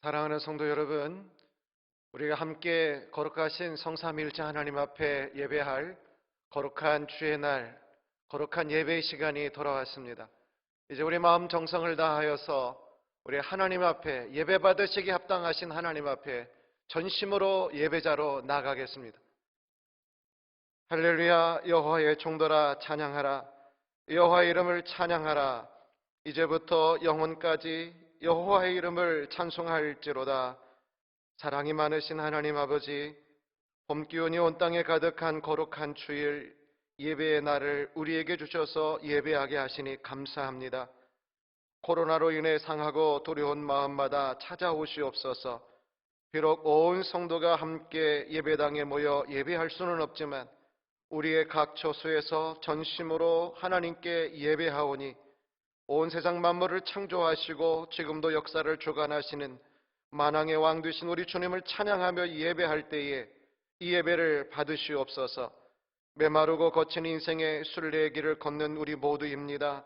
사랑하는 성도 여러분, 우리가 함께 거룩하신 성삼위일체 하나님 앞에 예배할 거룩한 주의 날, 거룩한 예배의 시간이 돌아왔습니다. 이제 우리 마음 정성을 다하여서 우리 하나님 앞에 예배 받으시기 합당하신 하나님 앞에 전심으로 예배자로 나가겠습니다. 할렐루야. 여호와의 종들아 찬양하라. 여호와의 이름을 찬양하라. 이제부터 영혼까지 여호와의 이름을 찬송할지로다. 사랑이 많으신 하나님 아버지, 봄 기운이 온 땅에 가득한 거룩한 주일 예배의 날을 우리에게 주셔서 예배하게 하시니 감사합니다. 코로나로 인해 상하고 두려운 마음마다 찾아오시옵소서. 비록 온 성도가 함께 예배당에 모여 예배할 수는 없지만 우리의 각 처소에서 전심으로 하나님께 예배하오니 온 세상 만물을 창조하시고 지금도 역사를 주관하시는 만왕의 왕 되신 우리 주님을 찬양하며 예배할 때에 이 예배를 받으시옵소서. 메마르고 거친 인생의 순례길을 걷는 우리 모두입니다.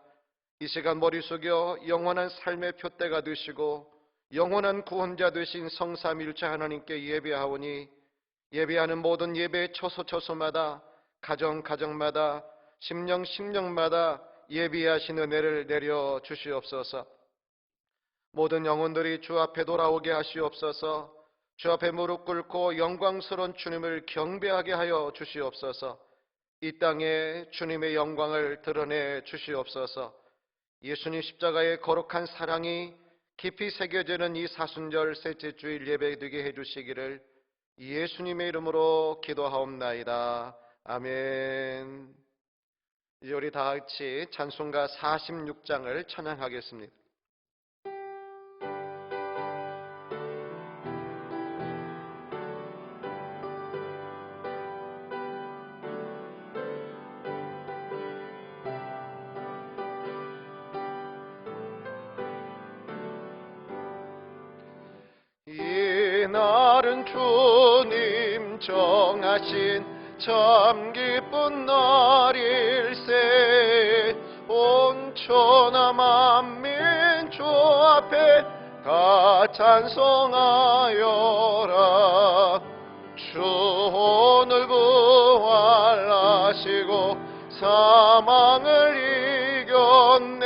이 시간 머리 숙여 영원한 삶의 표대가 되시고 영원한 구원자 되신 성삼위일체 하나님께 예배하오니 예배하는 모든 예배의 처소처소마다 가정가정마다 심령심령마다 예비하신 은혜를 내려 주시옵소서. 모든 영혼들이 주 앞에 돌아오게 하시옵소서. 주 앞에 무릎 꿇고 영광스러운 주님을 경배하게 하여 주시옵소서. 이 땅에 주님의 영광을 드러내 주시옵소서. 예수님 십자가의 거룩한 사랑이 깊이 새겨지는 이 사순절 셋째 주일 예배 되게 해주시기를 예수님의 이름으로 기도하옵나이다. 아멘. 이제 우리 다 같이 찬송가 46장을 찬양하겠습니다. 이 날은 주님 정하신 참 기쁜 날일세. 온 천하 만민 주 앞에 다 찬송하여라. 주 오늘 부활하시고 사망을 이겼네.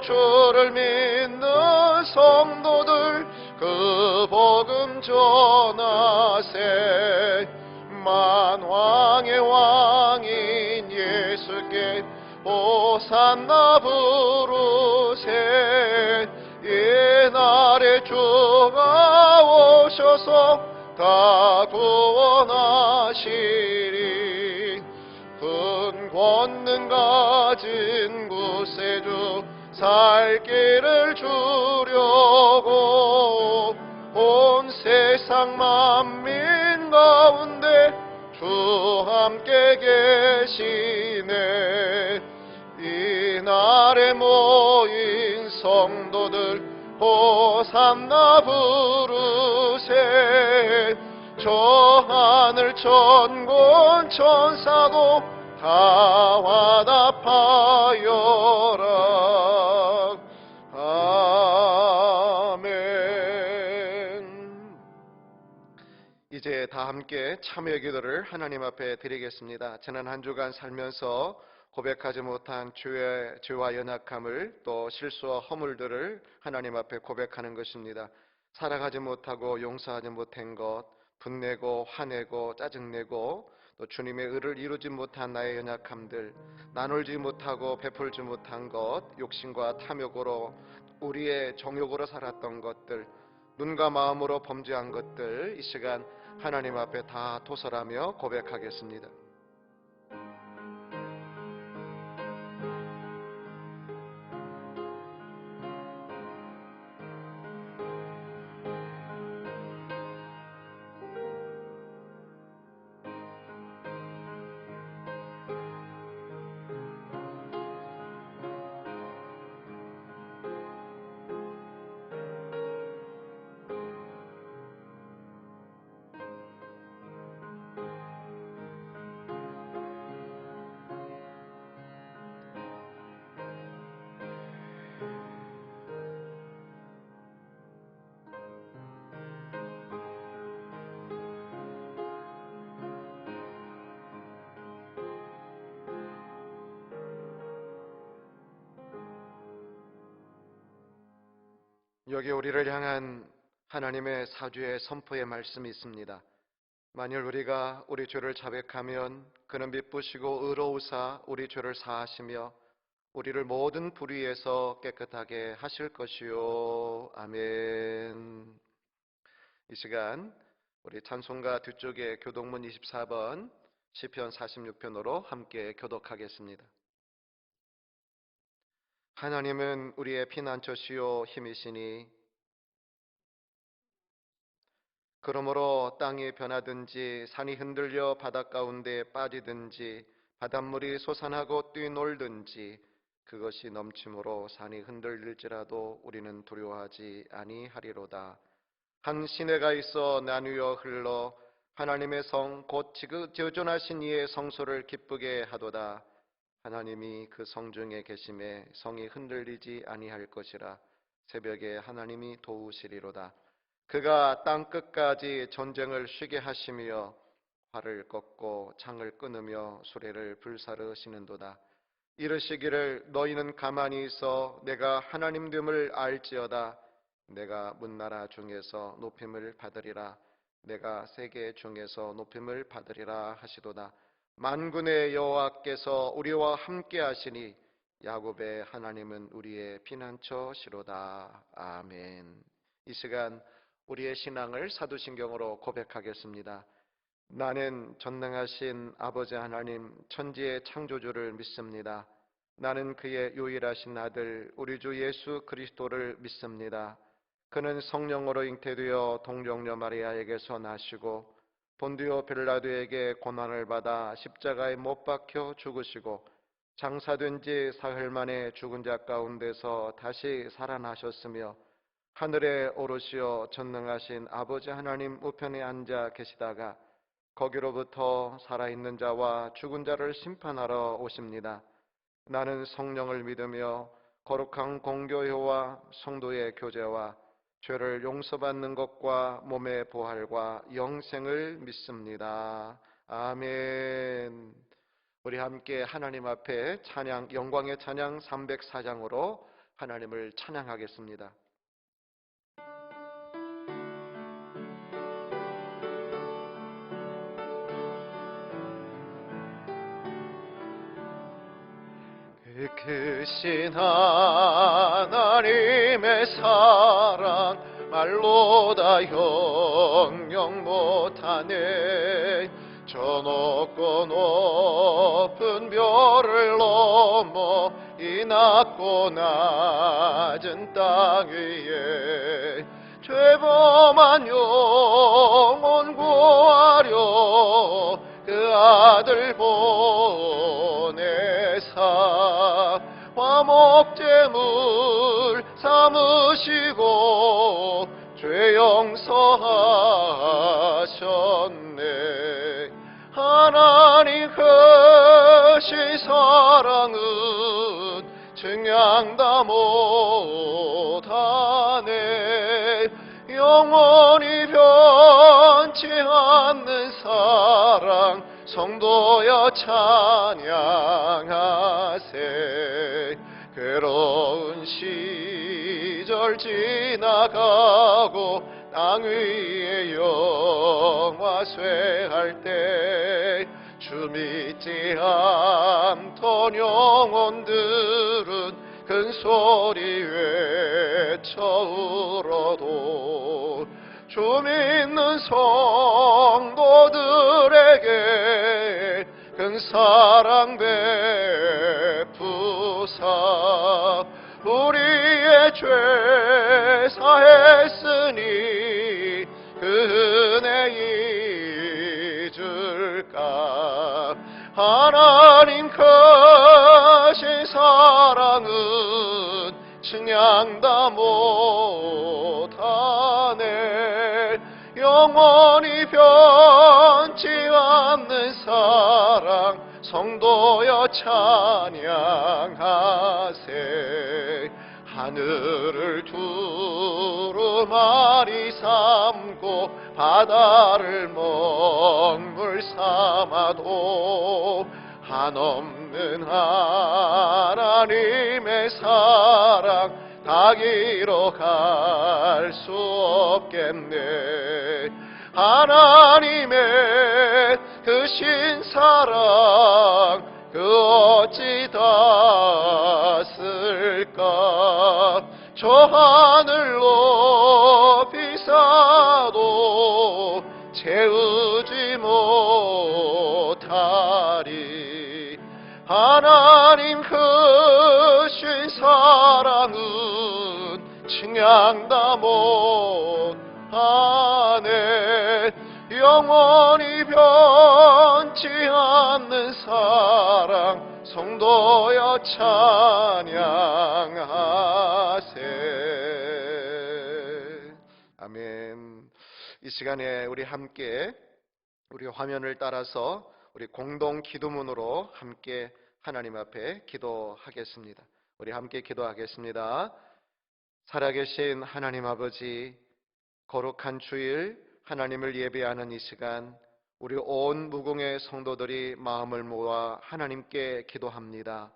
주를 믿는 성도들 그 복음 전하세. 만왕의 왕인 예수께 호산나 부르세. 이날에 주가 오셔서 다 구원하시리. 큰 권능 가진 구세주 살 길을 주려고 온 세상 만민 가운데 주 함께 계시네. 이날에 모인 성도들 호산나 부르세. 저 하늘 천군 천사도 다 화답하여라. 아멘. 이제 다 함께 참여 기도를 하나님 앞에 드리겠습니다. 지난 한 주간 살면서 고백하지 못한 죄와 연약함을 또 실수와 허물들을 하나님 앞에 고백하는 것입니다. 살아가지 못하고 용서하지 못한 것, 분내고 화내고 짜증내고 또 주님의 의를 이루지 못한 나의 연약함들, 나눌지 못하고 베풀지 못한 것, 욕심과 탐욕으로 우리의 정욕으로 살았던 것들, 눈과 마음으로 범죄한 것들, 이 시간 하나님 앞에 다 도설하며 고백하겠습니다. 여기 우리를 향한 하나님의 사주의 선포의 말씀이 있습니다. 만일 우리가 우리 죄를 자백하면 그는 미쁘시고 의로우사 우리 죄를 사하시며 우리를 모든 불의에서 깨끗하게 하실 것이요. 아멘. 이 시간 우리 찬송가 뒤쪽에 교독문 24번 시편 46편으로 함께 교독하겠습니다. 하나님은 우리의 피난처시요 힘이시니 그러므로 땅이 변하든지 산이 흔들려 바닷 가운데 빠지든지 바닷물이 솟아나고 뛰놀든지 그것이 넘침으로 산이 흔들릴지라도 우리는 두려워하지 아니하리로다. 한 시내가 있어 나뉘어 흘러 하나님의 성 곧 지존하신 이의 성소를 기쁘게 하도다. 하나님이 그 성중에 계심에 성이 흔들리지 아니할 것이라. 새벽에 하나님이 도우시리로다. 그가 땅 끝까지 전쟁을 쉬게 하시며 활을 꺾고 창을 끊으며 수레를 불사르시는도다. 이르시기를 너희는 가만히 있어 내가 하나님됨을 알지어다. 내가 문나라 중에서 높임을 받으리라. 내가 세계 중에서 높임을 받으리라 하시도다. 만군의 여호와께서 우리와 함께 하시니 야곱의 하나님은 우리의 피난처시로다. 아멘. 이 시간 우리의 신앙을 사도신경으로 고백하겠습니다. 나는 전능하신 아버지 하나님 천지의 창조주를 믿습니다. 나는 그의 유일하신 아들 우리 주 예수 그리스도를 믿습니다. 그는 성령으로 잉태되어 동정녀 마리아에게서 나시고 본디오 빌라도에게 고난을 받아 십자가에 못 박혀 죽으시고 장사된 지 사흘 만에 죽은 자 가운데서 다시 살아나셨으며 하늘에 오르시어 전능하신 아버지 하나님 우편에 앉아 계시다가 거기로부터 살아있는 자와 죽은 자를 심판하러 오십니다. 나는 성령을 믿으며 거룩한 공교회와 성도의 교제와 죄를 용서받는 것과 몸의 부활과 영생을 믿습니다. 아멘. 우리 함께 하나님 앞에 찬양, 영광의 찬양 304장으로 하나님을 찬양하겠습니다. 크신 하나님의 사랑 말로 다 형용 못하네. 저 높고 높은 별을 넘어 이 낮고 낮은 땅 위에 죄범한 영혼 구하려 그 아들 보내사 화목제물 삼으시고 죄 용서하셨네. 하나님 크신 사랑은 증량 다 못하네. 영원히 변치 않는 사랑 성도여 찬양하세. 괴로운 시절 지나가고 땅 위에 영화 쇠할 때 주 믿지 않던 영혼들은 큰 소리 외쳐 울어도 주 믿는 성도들에게 큰 사랑 베푸사 우리의 죄 사했으니 그 은혜 잊을까. 하나님 크신 사랑은 증량 다 못하네. 영원히 변치 않는 사랑 성도여 찬양하세. 하늘을 두루마리 삼고 바다를 먹물 삼아도 한없는 하나님의 사랑 가기로 갈 수 없겠네. 하나님의 그 신사랑 그 어찌 닿았을까. 저 하늘 높이 사도 채우지 못하리. 하나님 그 신사랑은 측량다 못하네. 영원히 변치 않는 사랑 성도여 찬양하세. 아멘. 이 시간에 우리 함께 우리 화면을 따라서 우리 공동 기도문으로 함께 하나님 앞에 기도하겠습니다. 우리 함께 기도하겠습니다. 살아계신 하나님 아버지, 거룩한 주일 하나님을 예배하는 이 시간, 우리 온 무궁의 성도들이 마음을 모아 하나님께 기도합니다.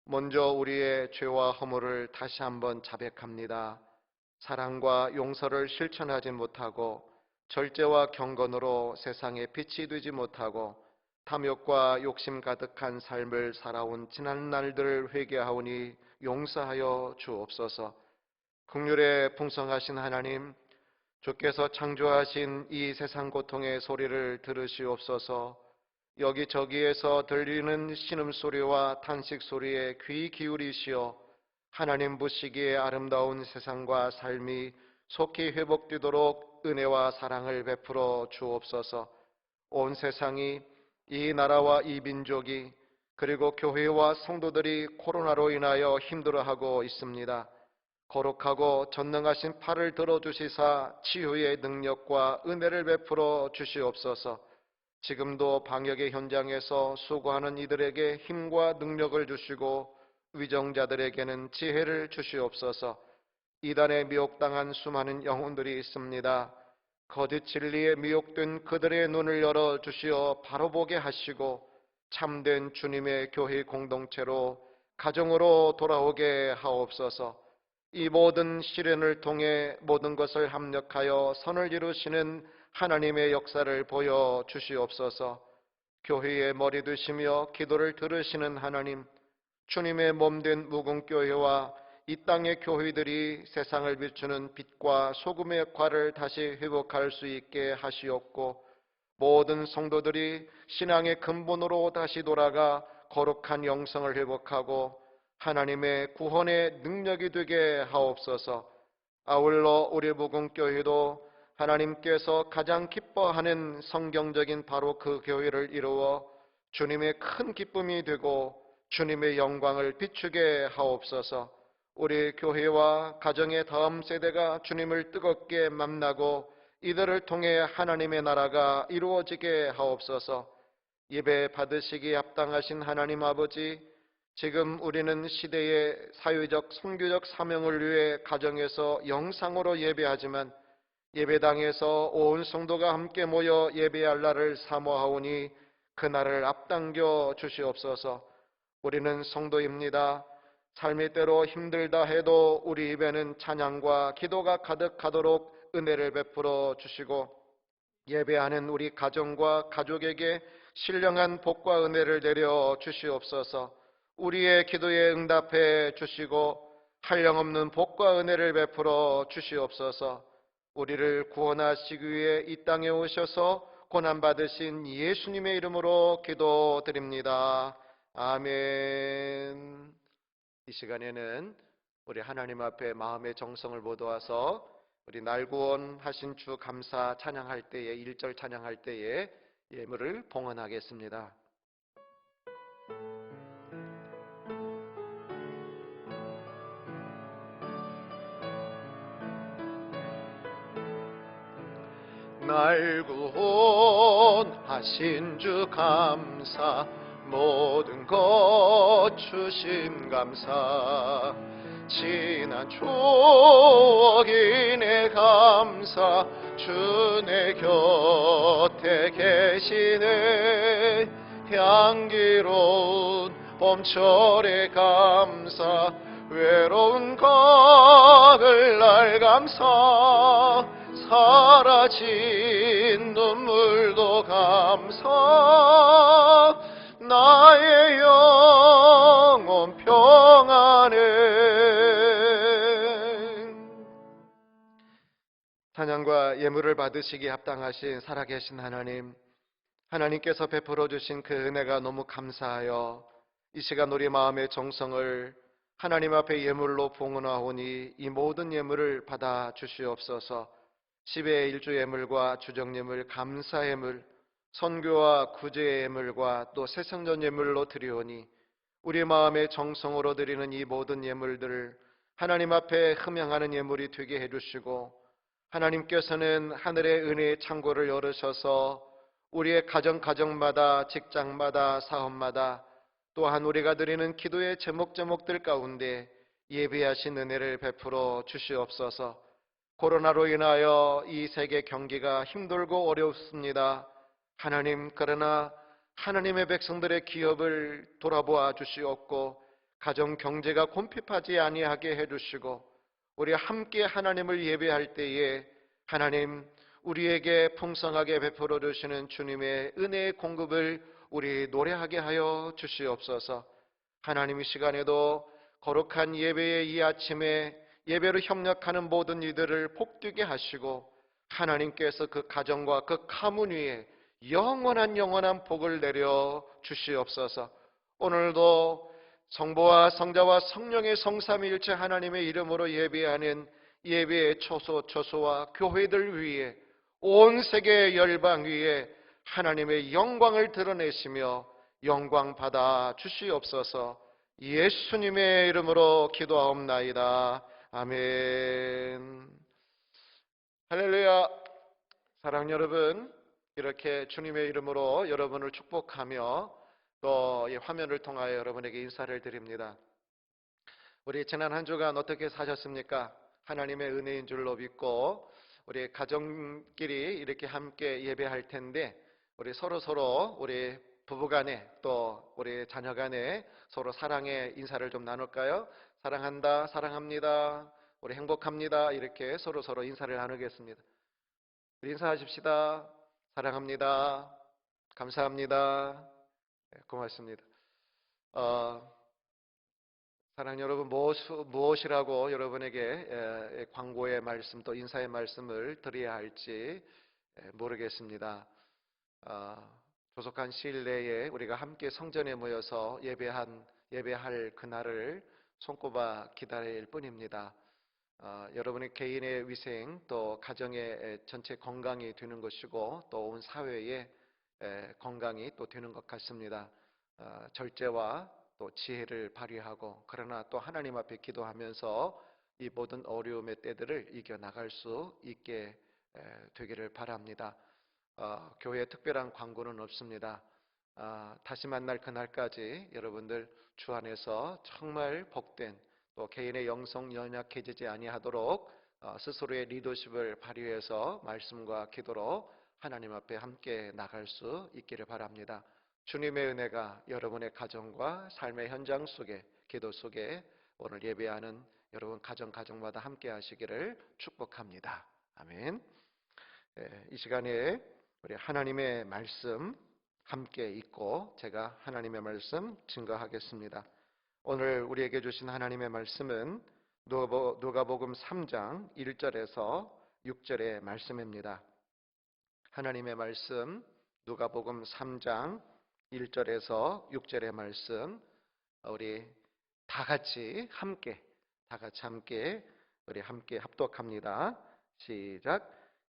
먼저 우리의 죄와 허물을 다시 한번 자백합니다. 사랑과 용서를 실천하지 못하고 절제와 경건으로 세상에 빛이 되지 못하고 탐욕과 욕심 가득한 삶을 살아온 지난 날들을 회개하오니 용서하여 주옵소서. 긍휼에 풍성하신 하나님, 주께서 창조하신 이 세상 고통의 소리를 들으시옵소서. 여기저기에서 들리는 신음소리와 탄식소리에 귀 기울이시어 하나님 보시기에 아름다운 세상과 삶이 속히 회복되도록 은혜와 사랑을 베풀어 주옵소서. 온 세상이, 이 나라와 이 민족이, 그리고 교회와 성도들이 코로나로 인하여 힘들어하고 있습니다. 거룩하고 전능하신 팔을 들어주시사 치유의 능력과 은혜를 베풀어 주시옵소서. 지금도 방역의 현장에서 수고하는 이들에게 힘과 능력을 주시고 위정자들에게는 지혜를 주시옵소서. 이단에 미혹당한 수많은 영혼들이 있습니다. 거짓 진리에 미혹된 그들의 눈을 열어 주시어 바로 보게 하시고 참된 주님의 교회 공동체로 가정으로 돌아오게 하옵소서. 이 모든 시련을 통해 모든 것을 합력하여 선을 이루시는 하나님의 역사를 보여 주시옵소서. 교회의 머리 되시며 기도를 들으시는 하나님, 주님의 몸된 무궁교회와 이 땅의 교회들이 세상을 비추는 빛과 소금의 역할을 다시 회복할 수 있게 하시옵고, 모든 성도들이 신앙의 근본으로 다시 돌아가 거룩한 영성을 회복하고 하나님의 구원의 능력이 되게 하옵소서. 아울러 우리 무궁교회도 하나님께서 가장 기뻐하는 성경적인 바로 그 교회를 이루어 주님의 큰 기쁨이 되고 주님의 영광을 비추게 하옵소서. 우리 교회와 가정의 다음 세대가 주님을 뜨겁게 만나고 이들을 통해 하나님의 나라가 이루어지게 하옵소서. 예배 받으시기에 합당하신 하나님 아버지, 지금 우리는 시대의 사회적 선교적 사명을 위해 가정에서 영상으로 예배하지만 예배당에서 온 성도가 함께 모여 예배할 날을 사모하오니 그날을 앞당겨 주시옵소서. 우리는 성도입니다. 삶의 때로 힘들다 해도 우리 입에는 찬양과 기도가 가득하도록 은혜를 베풀어 주시고 예배하는 우리 가정과 가족에게 신령한 복과 은혜를 내려 주시옵소서. 우리의 기도에 응답해 주시고 한량없는 복과 은혜를 베풀어 주시옵소서. 우리를 구원하시기 위해 이 땅에 오셔서 고난받으신 예수님의 이름으로 기도드립니다. 아멘. 이 시간에는 우리 하나님 앞에 마음의 정성을 모아서 우리 날구원 하신 주 감사 찬양할 때에 1절 찬양할 때에 예물을 봉헌하겠습니다. 날 구원하신 주 감사, 모든 것 주심 감사, 지난 추억이 내 감사, 주 내 곁에 계시네. 향기로운 봄철의 감사, 외로운 거을 날 감사 사라진 눈물도 감사 나의 영혼 평안해. 찬양과 예물을 받으시기에 합당하신 살아계신 하나님, 하나님께서 베풀어 주신 그 은혜가 너무 감사하여 이 시간 우리 마음의 정성을 하나님 앞에 예물로 봉헌하오니 이 모든 예물을 받아 주시옵소서. 10의 일주 예물과 주정 예물, 감사 예물, 선교와 구제의 예물과 또 새성전 예물로 드리오니 우리 마음의 정성으로 드리는 이 모든 예물들을 하나님 앞에 흠양하는 예물이 되게 해주시고, 하나님께서는 하늘의 은혜의 창고를 열으셔서 우리의 가정마다, 직장마다, 사업마다, 또한 우리가 드리는 기도의 제목들 가운데 예비하신 은혜를 베풀어 주시옵소서. 코로나로 인하여 이 세계 경기가 힘들고 어렵습니다. 하나님, 그러나 하나님의 백성들의 기업을 돌아보아 주시옵고 가정 경제가 곰핍하지 아니하게 해주시고, 우리 함께 하나님을 예배할 때에 하나님 우리에게 풍성하게 베풀어 주시는 주님의 은혜의 공급을 우리 노래하게 하여 주시옵소서. 하나님, 이 시간에도 거룩한 예배의 이 아침에 예배로 협력하는 모든 이들을 복되게 하시고, 하나님께서 그 가정과 그 가문 위에 영원한 복을 내려 주시옵소서. 오늘도 성부와 성자와 성령의 성삼위일체 하나님의 이름으로 예배하는 예배의 초소와 교회들 위에, 온 세계 열방 위에 하나님의 영광을 드러내시며 영광 받아 주시옵소서. 예수님의 이름으로 기도하옵나이다. 아멘. 할렐루야. 사랑 여러분, 이렇게 주님의 이름으로 여러분을 축복하며 또 이 화면을 통하여 여러분에게 인사를 드립니다. 우리 지난 한 주간 어떻게 사셨습니까? 하나님의 은혜인 줄로 믿고 우리 가정끼리 이렇게 함께 예배할 텐데, 우리 서로 우리 부부간에 또 우리 자녀간에 서로 사랑의 인사를 좀 나눌까요? 사랑한다, 사랑합니다, 우리 행복합니다, 이렇게 서로 인사를 나누겠습니다. 우리 인사하십시다. 사랑합니다, 감사합니다, 고맙습니다. 사랑 여러분, 무엇이라고 여러분에게 광고의 말씀 또 인사의 말씀을 드려야 할지 모르겠습니다. 조속한 시일 내에 우리가 함께 성전에 모여서 예배할 그날을 손꼽아 기다릴 뿐입니다. 여러분의 개인의 위생 또 가정의 전체 건강이 되는 것이고 또 온 사회의 건강이 또 되는 것 같습니다. 절제와 또 지혜를 발휘하고, 그러나 또 하나님 앞에 기도하면서 이 모든 어려움의 때들을 이겨나갈 수 있게 되기를 바랍니다. 교회에 특별한 광고는 없습니다. 다시 만날 그날까지 여러분들 주 안에서 정말 복된, 또 개인의 영성 연약해지지 아니하도록 스스로의 리더십을 발휘해서 말씀과 기도로 하나님 앞에 함께 나갈 수 있기를 바랍니다. 주님의 은혜가 여러분의 가정과 삶의 현장 속에, 기도 속에 오늘 예배하는 여러분 가정마다 함께 하시기를 축복합니다. 아멘. 이 시간에 우리 하나님의 말씀 함께 읽고 제가 하나님의 말씀 증거하겠습니다. 오늘 우리에게 주신 하나님의 말씀은 누가복음 3장 1절에서 6절의 말씀입니다. 하나님의 말씀 누가복음 3장 1절에서 6절의 말씀, 우리 다 같이 함께 우리 함께 합독합니다. 시작.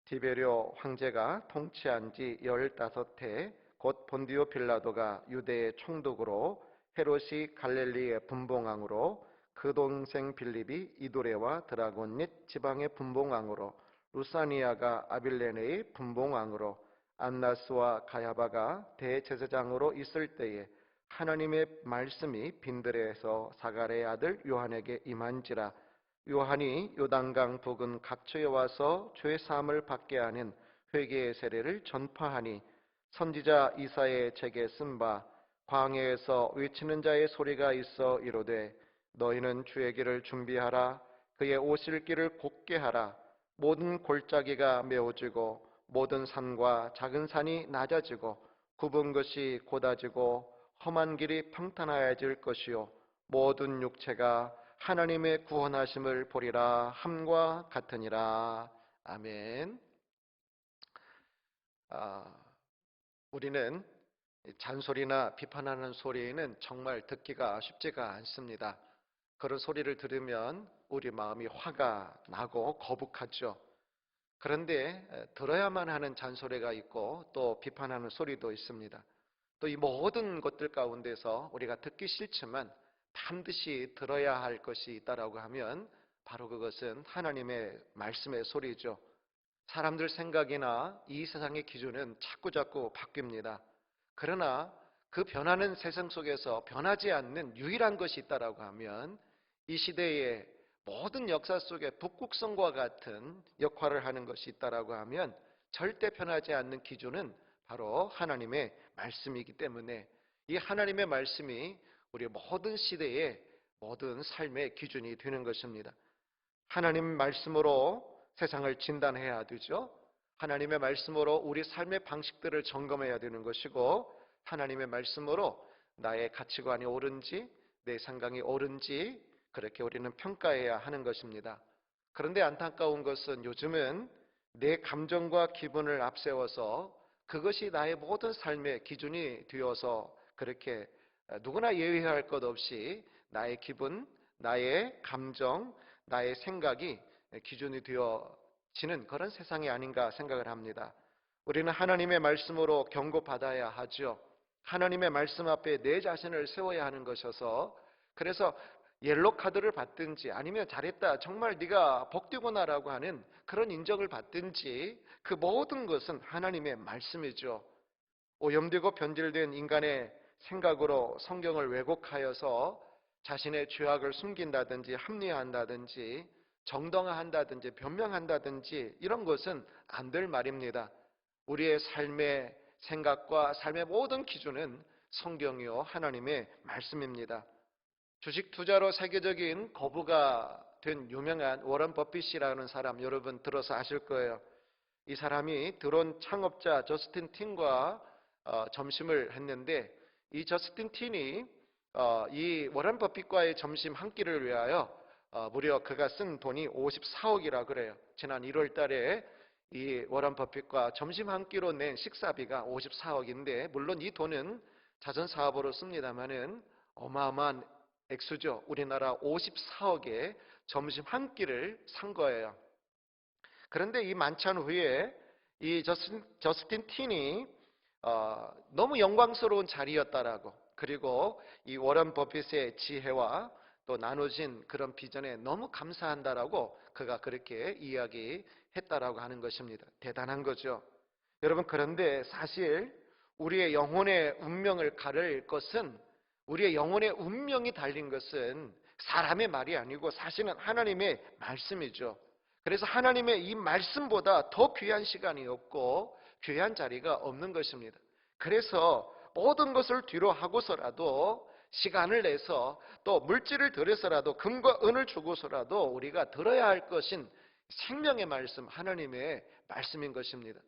디베rio 황제가 통치한 지 15해 곧 본디오 빌라도가 유대의 총독으로, 헤롯이 갈릴리의 분봉왕으로, 그 동생 빌립이 이두레와 드라곤 및 지방의 분봉왕으로, 루사니아가 아빌레네의 분봉왕으로, 안나스와 가야바가 대제사장으로 있을 때에 하나님의 말씀이 빈들에서 사가랴의 아들 요한에게 임한지라. 요한이 요단강 북은 각처에 와서 죄 사함을 받게 하는 회개의 세례를 전파하니, 선지자 이사야의 책에 쓴 바 광야에서 외치는 자의 소리가 있어 이르되 너희는 주의 길을 준비하라. 그의 오실 길을 곧게 하라. 모든 골짜기가 메워지고 모든 산과 작은 산이 낮아지고 굽은 것이 곧아지고 험한 길이 평탄하여질 것이요 모든 육체가 하나님의 구원하심을 보리라 함과 같으니라. 아멘. 우리는 잔소리나 비판하는 소리는 정말 듣기가 쉽지가 않습니다. 그런 소리를 들으면 우리 마음이 화가 나고 거북하죠. 그런데 들어야만 하는 잔소리가 있고 또 비판하는 소리도 있습니다. 또 이 모든 것들 가운데서 우리가 듣기 싫지만 반드시 들어야 할 것이 있다라고 하면 바로 그것은 하나님의 말씀의 소리죠. 사람들 생각이나 이 세상의 기준은 자꾸자꾸 바뀝니다. 그러나 그 변하는 세상 속에서 변하지 않는 유일한 것이 있다라고 하면 이 시대의 모든 역사 속에 북극성과 같은 역할을 하는 것이 있다라고 하면 절대 변하지 않는 기준은 바로 하나님의 말씀이기 때문에 이 하나님의 말씀이 우리 모든 시대의 모든 삶의 기준이 되는 것입니다. 하나님 말씀으로 세상을 진단해야 되죠. 하나님의 말씀으로 우리 삶의 방식들을 점검해야 되는 것이고 하나님의 말씀으로 나의 가치관이 옳은지 내 생각이 옳은지 그렇게 우리는 평가해야 하는 것입니다. 그런데 안타까운 것은 요즘은 내 감정과 기분을 앞세워서 그것이 나의 모든 삶의 기준이 되어서 그렇게 누구나 예외할 것 없이 나의 기분, 나의 감정, 나의 생각이 기준이 되어지는 그런 세상이 아닌가 생각을 합니다. 우리는 하나님의 말씀으로 경고받아야 하죠. 하나님의 말씀 앞에 내 자신을 세워야 하는 것이어서 그래서 옐로 카드를 받든지 아니면 잘했다 정말 네가 복되구나라고 하는 그런 인정을 받든지 그 모든 것은 하나님의 말씀이죠. 오염되고 변질된 인간의 생각으로 성경을 왜곡하여서 자신의 죄악을 숨긴다든지 합리화한다든지 정당화한다든지 변명한다든지 이런 것은 안 될 말입니다. 우리의 삶의 생각과 삶의 모든 기준은 성경이요 하나님의 말씀입니다. 주식 투자로 세계적인 거부가 된 유명한 워런 버핏이라는 사람 여러분 들어서 아실 거예요. 이 사람이 드론 창업자 저스틴 틴과 점심을 했는데 이 저스틴 틴이 이 워런 버핏과의 점심 한 끼를 위하여 무려 그가 쓴 돈이 54억이라 그래요. 지난 1월 달에 이 워런 버핏과 점심 한 끼로 낸 식사비가 54억인데 물론 이 돈은 자선 사업으로 씁니다마는 어마어마한 액수죠. 우리나라 54억의 점심 한 끼를 산 거예요. 그런데 이 만찬 후에 이 저스틴 틴이 너무 영광스러운 자리였다라고 그리고 이 워런 버핏의 지혜와 또 나눠진 그런 비전에 너무 감사한다라고 그가 그렇게 이야기했다라고 하는 것입니다. 대단한 거죠. 여러분 그런데 사실 우리의 영혼의 운명을 가를 것은 우리의 영혼의 운명이 달린 것은 사람의 말이 아니고 사실은 하나님의 말씀이죠. 그래서 하나님의 이 말씀보다 더 귀한 시간이 없고 귀한 자리가 없는 것입니다. 그래서 모든 것을 뒤로 하고서라도 시간을 내서 또 물질을 들여서라도 금과 은을 주고서라도 우리가 들어야 할 것인 생명의 말씀, 하나님의 말씀인 것입니다.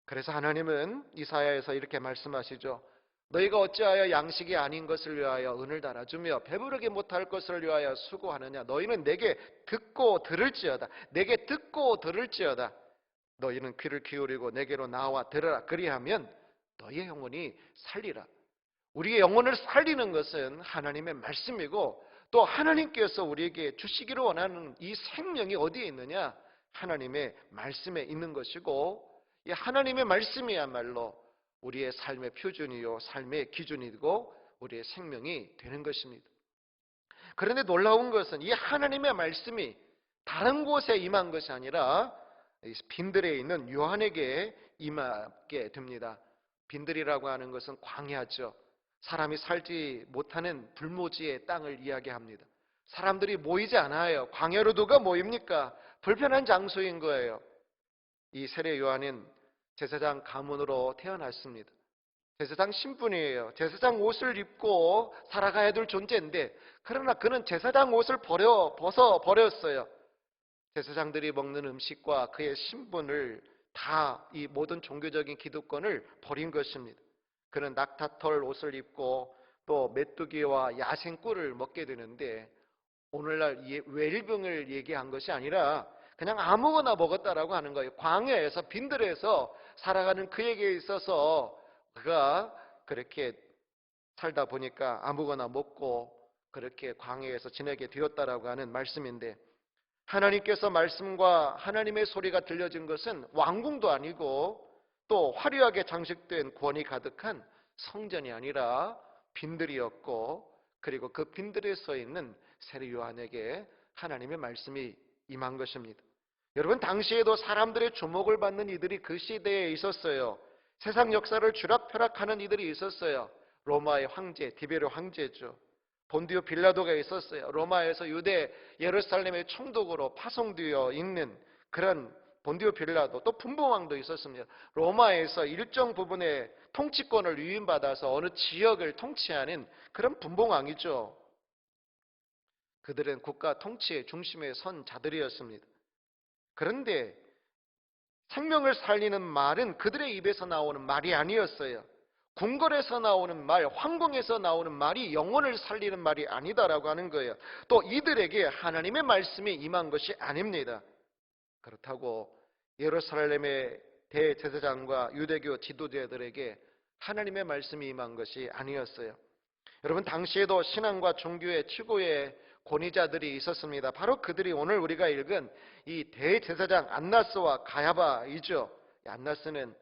그래서 하나님은 이사야에서 이렇게 말씀하시죠. 너희가 어찌하여 양식이 아닌 것을 위하여 은을 달아주며 배부르게 못할 것을 위하여 수고하느냐. 너희는 내게 듣고 들을지어다. 내게 듣고 들을지어다. 너희는 귀를 기울이고 내게로 나와 들으라. 그리하면 너희의 영혼이 살리라. 우리의 영혼을 살리는 것은 하나님의 말씀이고 또 하나님께서 우리에게 주시기를 원하는 이 생명이 어디에 있느냐? 하나님의 말씀에 있는 것이고 이 하나님의 말씀이야말로 우리의 삶의 표준이요 삶의 기준이고 우리의 생명이 되는 것입니다. 그런데 놀라운 것은 이 하나님의 말씀이 다른 곳에 임한 것이 아니라 빈들에 있는 요한에게 임하게 됩니다. 빈들이라고 하는 것은 광야죠. 사람이 살지 못하는 불모지의 땅을 이야기합니다. 사람들이 모이지 않아요. 광야로 누가 모입니까? 불편한 장소인 거예요. 이 세례 요한은 제사장 가문으로 태어났습니다. 제사장 신분이에요. 제사장 옷을 입고 살아가야 될 존재인데, 그러나 그는 제사장 옷을 벗어버렸어요. 제사장들이 먹는 음식과 그의 신분을 다, 이 모든 종교적인 기득권을 버린 것입니다. 그는 낙타털 옷을 입고 또 메뚜기와 야생꿀을 먹게 되는데, 오늘날 웰빙을 얘기한 것이 아니라 그냥 아무거나 먹었다라고 하는 거예요. 광야에서 빈들에서 살아가는 그에게 있어서 그가 그렇게 살다 보니까 아무거나 먹고 그렇게 광야에서 지내게 되었다라고 하는 말씀인데, 하나님께서 말씀과 하나님의 소리가 들려진 것은 왕궁도 아니고 또 화려하게 장식된 권위 가득한 성전이 아니라 빈들이었고, 그리고 그 빈들에 서 있는 세례 요한에게 하나님의 말씀이 임한 것입니다. 여러분, 당시에도 사람들의 주목을 받는 이들이 그 시대에 있었어요. 세상 역사를 쥐락펴락하는 이들이 있었어요. 로마의 황제, 디베르 황제죠. 본디오 빌라도가 있었어요. 로마에서 유대 예루살렘의 총독으로 파송되어 있는 그런 본디오 빌라도, 또 분봉왕도 있었습니다. 로마에서 일정 부분의 통치권을 위임받아서 어느 지역을 통치하는 그런 분봉왕이죠. 그들은 국가 통치의 중심에 선 자들이었습니다. 그런데 생명을 살리는 말은 그들의 입에서 나오는 말이 아니었어요. 궁궐에서 나오는 말, 황궁에서 나오는 말이 영혼을 살리는 말이 아니다라고 하는 거예요. 또 이들에게 하나님의 말씀이 임한 것이 아닙니다. 그렇다고 예루살렘의 대제사장과 유대교 지도자들에게 하나님의 말씀이 임한 것이 아니었어요. 여러분, 당시에도 신앙과 종교의 최고의 권위자들이 있었습니다. 바로 그들이 오늘 우리가 읽은 이 대제사장 안나스와 가야바이죠. 안나스는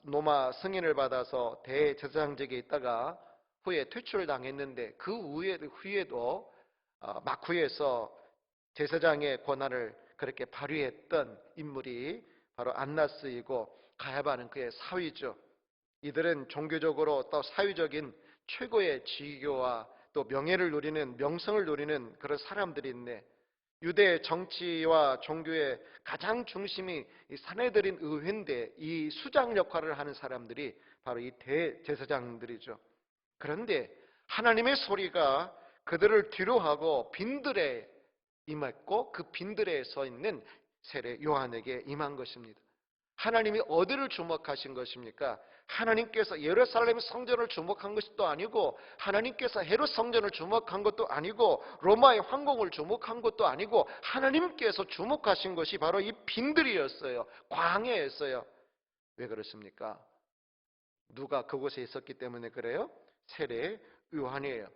로마 승인을 받아서 대제사장직에 있다가 후에 퇴출을 당했는데, 그 후에도 막후에서 제사장의 권한을 그렇게 발휘했던 인물이 바로 안나스이고, 가야바는 그의 사위죠. 이들은 종교적으로 또 사회적인 최고의 지위와 또 명예를 누리는, 명성을 누리는 그런 사람들인데, 유대 정치와 종교의 가장 중심이 이 사내들인 의회인데, 이 수장 역할을 하는 사람들이 바로 이 대제사장들이죠. 그런데 하나님의 소리가 그들을 뒤로하고 빈들에 임했고, 그 빈들에 서 있는 세례 요한에게 임한 것입니다. 하나님이 어디를 주목하신 것입니까? 하나님께서 예루살렘 성전을 주목한 것이 또 아니고, 하나님께서 헤롯 성전을 주목한 것도 아니고, 로마의 황궁을 주목한 것도 아니고, 하나님께서 주목하신 것이 바로 이 빈들이었어요. 광야였어요. 왜 그렇습니까? 누가 그곳에 있었기 때문에 그래요? 세례 요한이에요.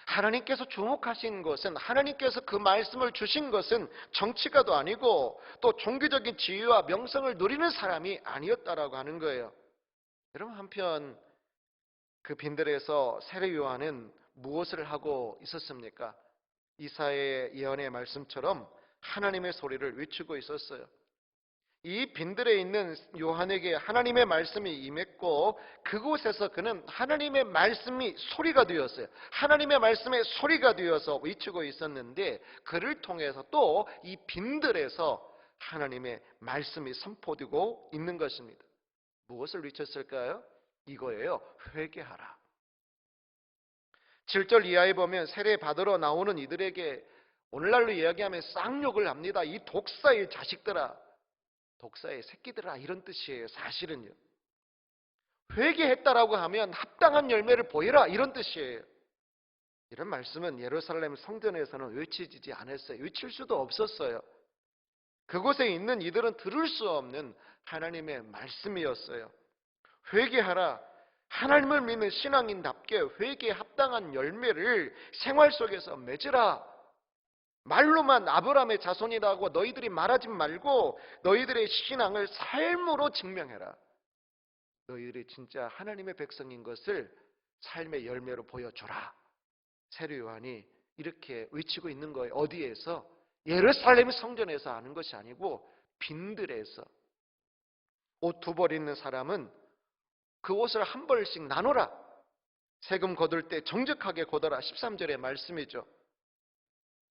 하나님께서 주목하신 것은, 하나님께서 그 말씀을 주신 것은 정치가도 아니고 또 종교적인 지위와 명성을 누리는 사람이 아니었다라고 하는 거예요. 여러분, 한편 그 빈들에서 세례 요한은 무엇을 하고 있었습니까? 이사야의 예언의 말씀처럼 하나님의 소리를 외치고 있었어요. 이 빈들에 있는 요한에게 하나님의 말씀이 임했고, 그곳에서 그는 하나님의 말씀이 소리가 되었어요. 하나님의 말씀의 소리가 되어서 외치고 있었는데, 그를 통해서 또 이 빈들에서 하나님의 말씀이 선포되고 있는 것입니다. 무엇을 외쳤을까요? 이거예요. 회개하라. 7절 이하에 보면 세례 받으러 나오는 이들에게 오늘날로 이야기하면 쌍욕을 합니다. 이 독사의 자식들아, 독사의 새끼들아, 이런 뜻이에요. 사실은요, 회개했다라고 하면 합당한 열매를 보여라, 이런 뜻이에요. 이런 말씀은 예루살렘 성전에서는 외치지 않았어요. 외칠 수도 없었어요. 그곳에 있는 이들은 들을 수 없는 하나님의 말씀이었어요. 회개하라. 하나님을 믿는 신앙인답게 회개에 합당한 열매를 생활 속에서 맺으라. 말로만 아브라함의 자손이라고 너희들이 말하지 말고 너희들의 신앙을 삶으로 증명해라. 너희들이 진짜 하나님의 백성인 것을 삶의 열매로 보여줘라. 세례 요한이 이렇게 외치고 있는 거예요. 어디에서? 예루살렘 성전에서 하는 것이 아니고 빈들에서. 옷 두 벌 있는 사람은 그 옷을 한 벌씩 나눠라. 세금 거둘 때 정직하게 거둬라. 13절의 말씀이죠.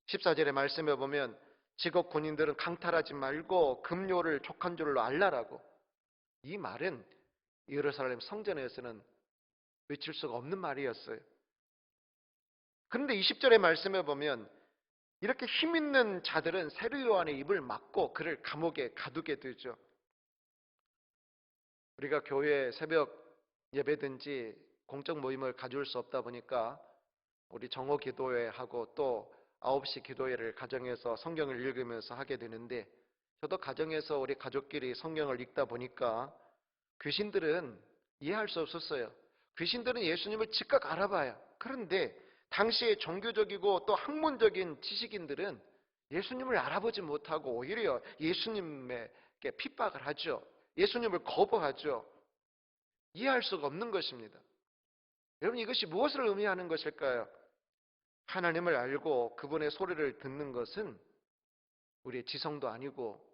14절의 말씀에 보면 직업 군인들은 강탈하지 말고 급료를 족한 줄로 알라라고. 이 말은 예루살렘 성전에서는 외칠 수가 없는 말이었어요. 그런데 20절의 말씀에 보면 이렇게 힘 있는 자들은 세례 요한의 입을 막고 그를 감옥에 가두게 되죠. 우리가 교회 새벽 예배든지 공적 모임을 가져올 수 없다 보니까 우리 정오 기도회 하고 또 9시 기도회를 가정에서 성경을 읽으면서 하게 되는데, 저도 가정에서 우리 가족끼리 성경을 읽다 보니까 귀신들은 이해할 수 없었어요. 귀신들은 예수님을 즉각 알아봐요. 그런데 당시에 종교적이고 또 학문적인 지식인들은 예수님을 알아보지 못하고 오히려 예수님에게 핍박을 하죠. 예수님을 거부하죠. 이해할 수가 없는 것입니다. 여러분, 이것이 무엇을 의미하는 것일까요? 하나님을 알고 그분의 소리를 듣는 것은 우리의 지성도 아니고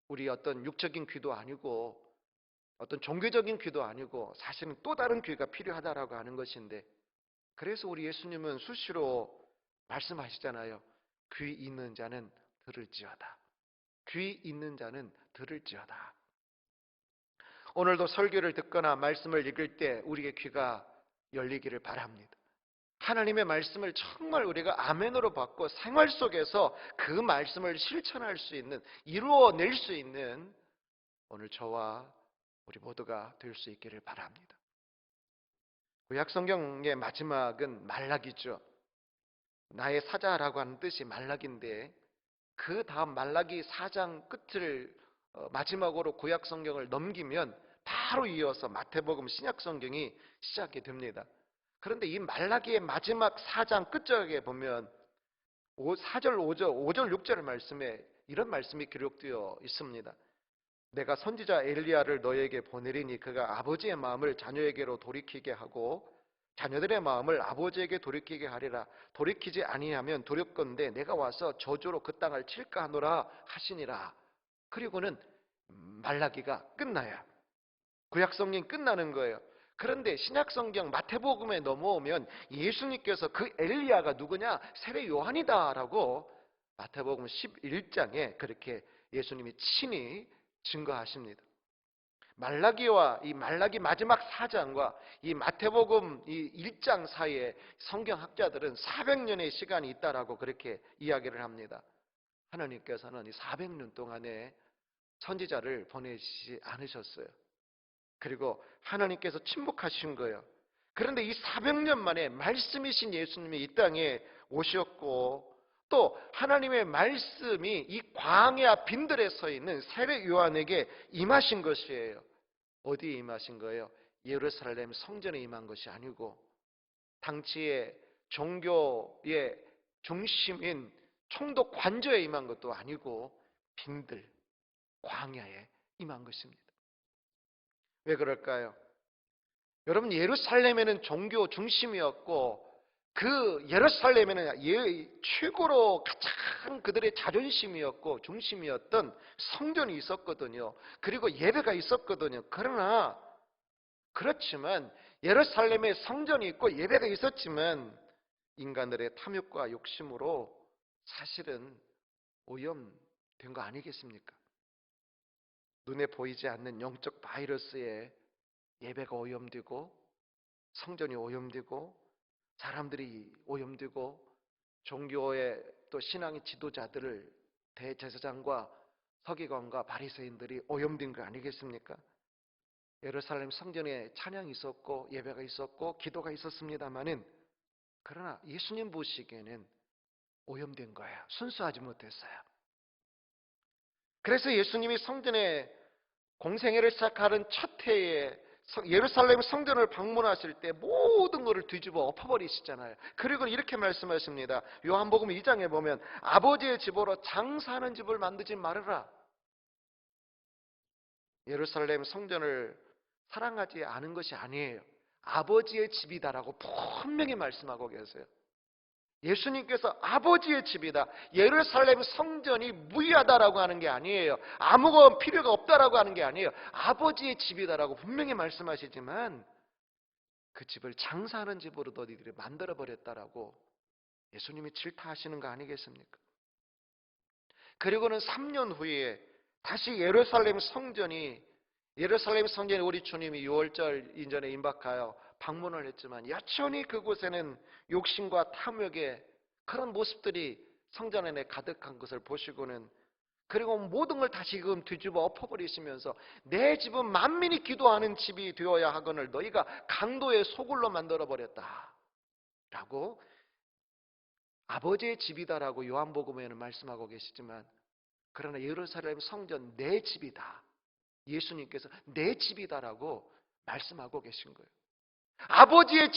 우리 어떤 육적인 귀도 아니고 어떤 종교적인 귀도 아니고 사실은 또 다른 귀가 필요하다라고 하는 것인데, 그래서 우리 예수님은 수시로 말씀하시잖아요. 귀 있는 자는 들을지어다. 귀 있는 자는 들을지어다. 오늘도 설교를 듣거나 말씀을 읽을 때 우리의 귀가 열리기를 바랍니다. 하나님의 말씀을 정말 우리가 아멘으로 받고 생활 속에서 그 말씀을 실천할 수 있는, 이루어낼 수 있는 오늘 저와 우리 모두가 될 수 있기를 바랍니다. 구약성경의 마지막은 말라기죠. 나의 사자라고 하는 뜻이 말라기인데, 그 다음 말라기 4장 끝을 마지막으로 구약성경을 넘기면 바로 이어서 마태복음 신약성경이 시작이 됩니다. 그런데 이 말라기의 마지막 4장 끝절에 보면 4절, 5절, 6절 말씀에 이런 말씀이 기록되어 있습니다. 내가 선지자 엘리야를 너에게 보내리니 그가 아버지의 마음을 자녀에게로 돌이키게 하고 자녀들의 마음을 아버지에게 돌이키게 하리라. 돌이키지 아니하면 두렵건대 내가 와서 저주로 그 땅을 칠까 하노라 하시니라. 그리고는 말라기가 끝나요. 구약성경이 끝나는 거예요. 그런데 신약성경 마태복음에 넘어오면 예수님께서 그 엘리야가 누구냐? 세례 요한이다라고 마태복음 11장에 그렇게 예수님이 친히 증거하십니다. 말라기와 이 말라기 마지막 4장과 이 마태복음 이 1장 사이에 성경학자들은 400년의 시간이 있다라고 그렇게 이야기를 합니다. 하나님께서는 이 400년 동안에 선지자를 보내시지 않으셨어요. 그리고 하나님께서 침묵하신 거예요. 그런데 이 400년 만에 말씀이신 예수님이 이 땅에 오셨고, 또 하나님의 말씀이 이 광야 빈들에 서 있는 세례 요한에게 임하신 것이에요. 어디에 임하신 거예요? 예루살렘 성전에 임한 것이 아니고 당시의 종교의 중심인 총독 관저에 임한 것도 아니고 빈들 광야에 임한 것입니다. 왜 그럴까요? 여러분, 예루살렘에는 종교 중심이었고 그 예루살렘에는 최고로 가장 그들의 자존심이었고 중심이었던 성전이 있었거든요. 그리고 예배가 있었거든요. 그렇지만 예루살렘에 성전이 있고 예배가 있었지만 인간들의 탐욕과 욕심으로 사실은 오염된 거 아니겠습니까? 눈에 보이지 않는 영적 바이러스에 예배가 오염되고 성전이 오염되고 사람들이 오염되고 종교의 또 신앙의 지도자들을 대제사장과 서기관과 바리새인들이 오염된 거 아니겠습니까? 예루살렘 성전에 찬양이 있었고 예배가 있었고 기도가 있었습니다마는 그러나 예수님 보시기에는 오염된 거예요. 순수하지 못했어요. 그래서 예수님이 성전에 공생애를 시작하는 첫 해에 예루살렘 성전을 방문하실 때 모든 것을 뒤집어 엎어버리시잖아요. 그리고 이렇게 말씀하십니다. 요한복음 2장에 보면 아버지의 집으로 장사하는 집을 만들지 말아라. 예루살렘 성전을 사랑하지 않은 것이 아니에요. 아버지의 집이다라고 분명히 말씀하고 계세요. 예수님께서 아버지의 집이다, 예루살렘 성전이 무의하다라고 하는 게 아니에요. 아무것도 필요가 없다라고 하는 게 아니에요. 아버지의 집이다라고 분명히 말씀하시지만 그 집을 장사하는 집으로 너희들이 만들어버렸다라고 예수님이 질타하시는 거 아니겠습니까? 그리고는 3년 후에 다시 예루살렘 성전이 예루살렘 성전에 우리 주님이 6월절 인전에 임박하여 방문을 했지만 여전히 그곳에는 욕심과 탐욕의 그런 모습들이 성전 안에 가득한 것을 보시고는, 그리고 모든 걸 다시금 뒤집어 엎어버리시면서 내 집은 만민이 기도하는 집이 되어야 하거늘 너희가 강도의 소굴로 만들어버렸다 라고 아버지의 집이다라고 요한복음에는 말씀하고 계시지만, 그러나 예루살렘 성전 내 집이다, 예수님께서 내 집이다라고 말씀하고 계신 거예요. 아버지의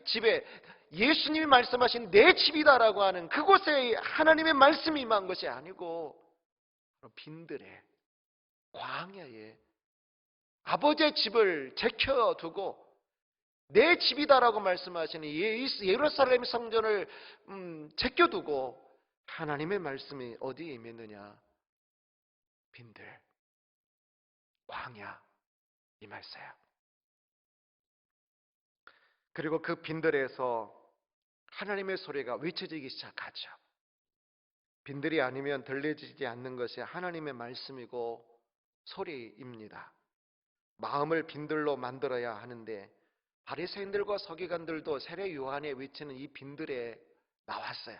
집에 예수님이 말씀하신 내 집이다라고 하는 그곳에 하나님의 말씀이 임한 것이 아니고 빈들에, 광야에 아버지의 집을 제켜두고 내 집이다라고 말씀하시는 예루살렘 성전을 제껴두고 하나님의 말씀이 어디에 임했느냐? 빈들, 광야 임했어요. 그리고 그 빈들에서 하나님의 소리가 외쳐지기 시작하죠. 빈들이 아니면 들려지지 않는 것이 하나님의 말씀이고 소리입니다. 마음을 빈들로 만들어야 하는데 바리새인들과 서기관들도 세례 요한의 외치는 이 빈들에 나왔어요.